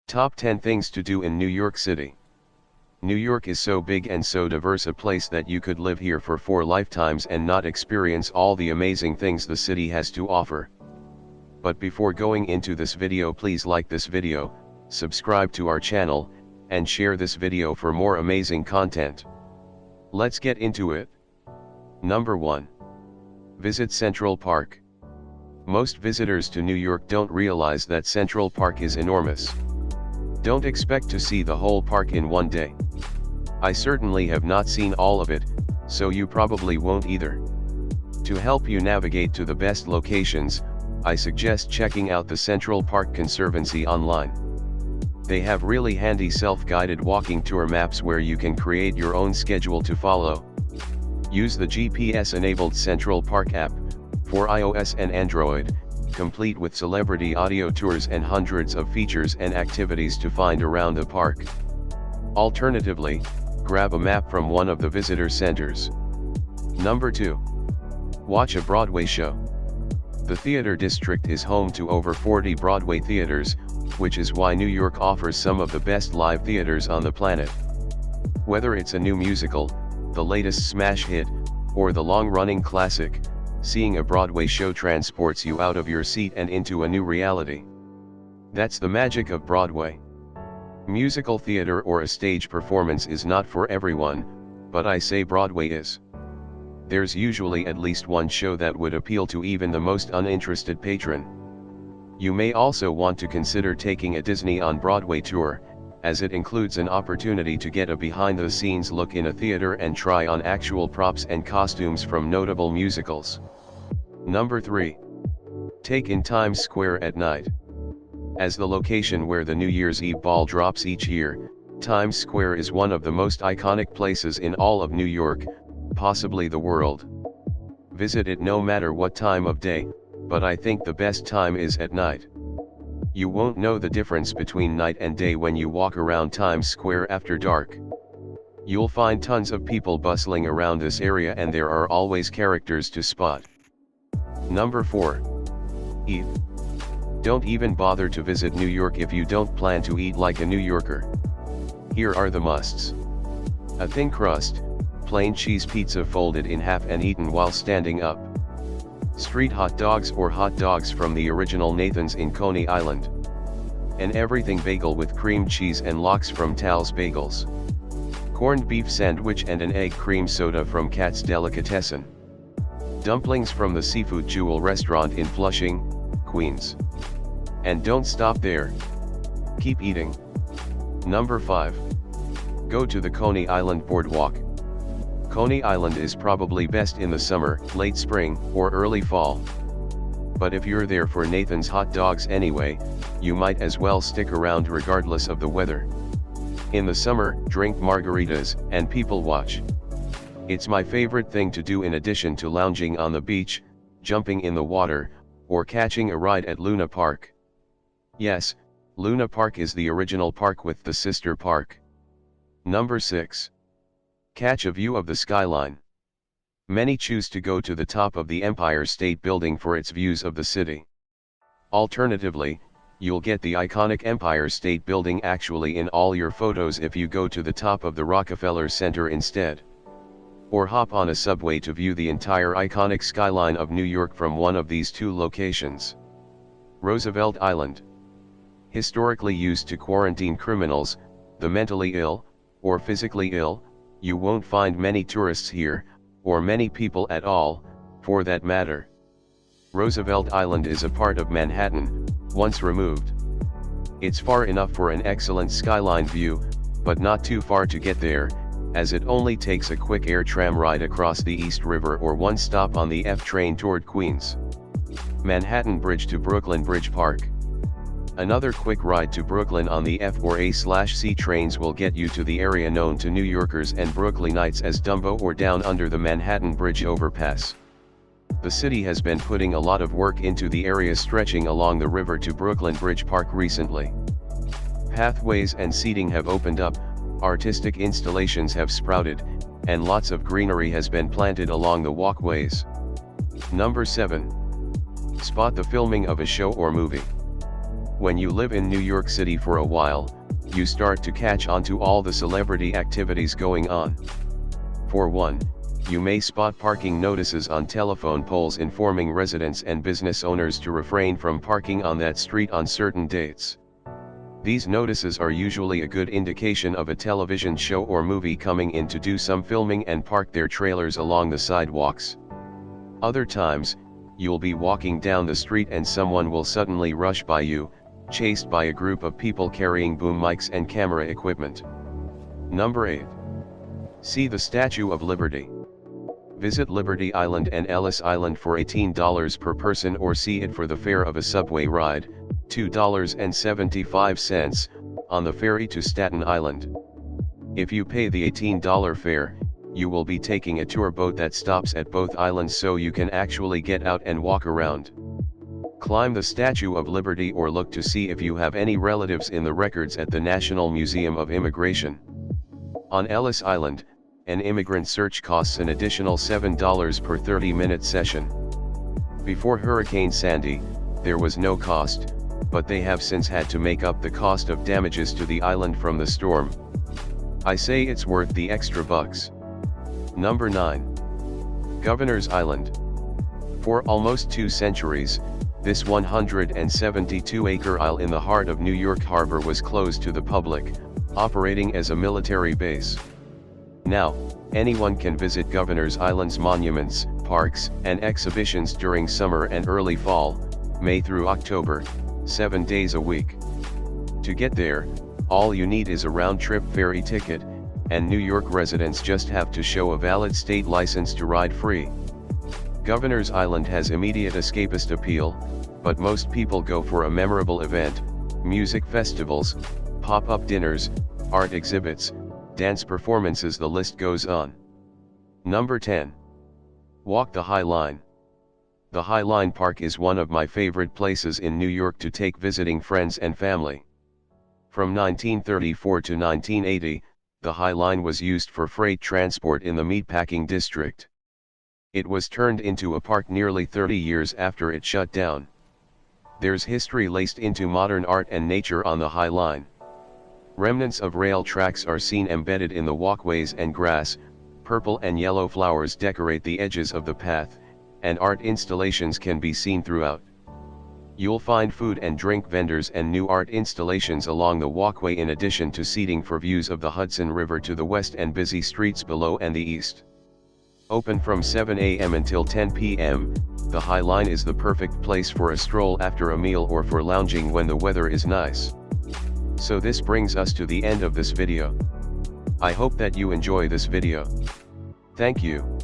Top 10 Things to Do in New York City. New York is so big and so diverse a place that you could live here for 4 lifetimes and not experience all the amazing things the city has to offer. But before going into this video, please like this video, subscribe to our channel, and share this video for more amazing content. Let's get into it. Number 1. Visit Central Park. Most visitors to New York don't realize that Central Park is enormous. Don't expect to see the whole park in one day. I certainly have not seen all of it, so you probably won't either. To help you navigate to the best locations, I suggest checking out the Central Park Conservancy online. They have really handy self-guided walking tour maps where you can create your own schedule to follow. Use the GPS-enabled Central Park app, for iOS and Android, complete with celebrity audio tours and hundreds of features and activities to find around the park. Alternatively, grab a map from one of the visitor centers. Number 2. Watch a Broadway show. The theater district is home to over 40 Broadway theaters, which is why New York offers some of the best live theaters on the planet. Whether it's a new musical, the latest smash hit, or the long-running classic, seeing a Broadway show transports you out of your seat and into a new reality. That's the magic of Broadway. Musical theater or a stage performance is not for everyone, but I say Broadway is. There's usually at least one show that would appeal to even the most uninterested patron. You may also want to consider taking a Disney on Broadway tour, as it includes an opportunity to get a behind-the-scenes look in a theater and try on actual props and costumes from notable musicals. Number 3. Take in Times Square at night. As the location where the New Year's Eve ball drops each year, Times Square is one of the most iconic places in all of New York, possibly the world. Visit it no matter what time of day, but I think the best time is at night. You won't know the difference between night and day when you walk around Times Square after dark. You'll find tons of people bustling around this area and there are always characters to spot. Number 4. Eat. Don't even bother to visit New York if you don't plan to eat like a New Yorker. Here are the musts. A thin crust, plain cheese pizza folded in half and eaten while standing up. Street hot dogs or hot dogs from the original Nathan's in Coney Island. An everything bagel with cream cheese and lox from Tal's Bagels. Corned beef sandwich and an egg cream soda from Kat's Delicatessen. Dumplings from the Seafood Jewel restaurant in Flushing, Queens. And don't stop there. Keep eating. Number 5. Go to the Coney Island Boardwalk. Coney Island is probably best in the summer, late spring, or early fall. But if you're there for Nathan's hot dogs anyway, you might as well stick around regardless of the weather. In the summer, drink margaritas, and people watch. It's my favorite thing to do in addition to lounging on the beach, jumping in the water, or catching a ride at Luna Park. Yes, Luna Park is the original park with the sister park. Number 6. Catch a view of the skyline. Many choose to go to the top of the Empire State Building for its views of the city. Alternatively, you'll get the iconic Empire State Building actually in all your photos if you go to the top of the Rockefeller Center instead. Or hop on a subway to view the entire iconic skyline of New York from one of these two locations. Roosevelt Island. Historically used to quarantine criminals, the mentally ill, or physically ill, you won't find many tourists here, or many people at all, for that matter. Roosevelt Island is a part of Manhattan, once removed. It's far enough for an excellent skyline view, but not too far to get there, as it only takes a quick air tram ride across the East River or one stop on the F train toward Queens. Manhattan Bridge to Brooklyn Bridge Park. Another quick ride to Brooklyn on the F or A/C trains will get you to the area known to New Yorkers and Brooklynites as Dumbo or down under the Manhattan Bridge overpass. The city has been putting a lot of work into the area stretching along the river to Brooklyn Bridge Park recently. Pathways and seating have opened up, artistic installations have sprouted, and lots of greenery has been planted along the walkways. Number 7. Spot the filming of a show or movie. When you live in New York City for a while, you start to catch on to all the celebrity activities going on. For one, you may spot parking notices on telephone poles informing residents and business owners to refrain from parking on that street on certain dates. These notices are usually a good indication of a television show or movie coming in to do some filming and park their trailers along the sidewalks. Other times, you'll be walking down the street and someone will suddenly rush by you, chased by a group of people carrying boom mics and camera equipment. Number 8. See the Statue of Liberty. Visit Liberty Island and Ellis Island for $18 per person or see it for the fare of a subway ride, $2.75, on the ferry to Staten Island. If you pay the $18 fare, you will be taking a tour boat that stops at both islands so you can actually get out and walk around. Climb the Statue of Liberty or look to see if you have any relatives in the records at the National Museum of Immigration. On Ellis Island, an immigrant search costs an additional $7 per 30-minute session. Before Hurricane Sandy, there was no cost, but they have since had to make up the cost of damages to the island from the storm. I say it's worth the extra bucks. Number 9. Governor's Island. For almost 2 centuries, this 172-acre isle in the heart of New York Harbor was closed to the public, operating as a military base. Now, anyone can visit Governor's Island's monuments, parks, and exhibitions during summer and early fall, May through October, 7 days a week. To get there, all you need is a round-trip ferry ticket, and New York residents just have to show a valid state license to ride free. Governor's Island has immediate escapist appeal, but most people go for a memorable event, music festivals, pop-up dinners, art exhibits, dance performances, the list goes on. Number 10. Walk the High Line. The High Line Park is one of my favorite places in New York to take visiting friends and family. From 1934 to 1980, the High Line was used for freight transport in the meatpacking district. It was turned into a park nearly 30 years after it shut down. There's history laced into modern art and nature on the High Line. Remnants of rail tracks are seen embedded in the walkways and grass, purple and yellow flowers decorate the edges of the path, and art installations can be seen throughout. You'll find food and drink vendors and new art installations along the walkway in addition to seating for views of the Hudson River to the west and busy streets below and the east. Open from 7 a.m. until 10 p.m., the High Line is the perfect place for a stroll after a meal or for lounging when the weather is nice. So this brings us to the end of this video. I hope that you enjoy this video. Thank you.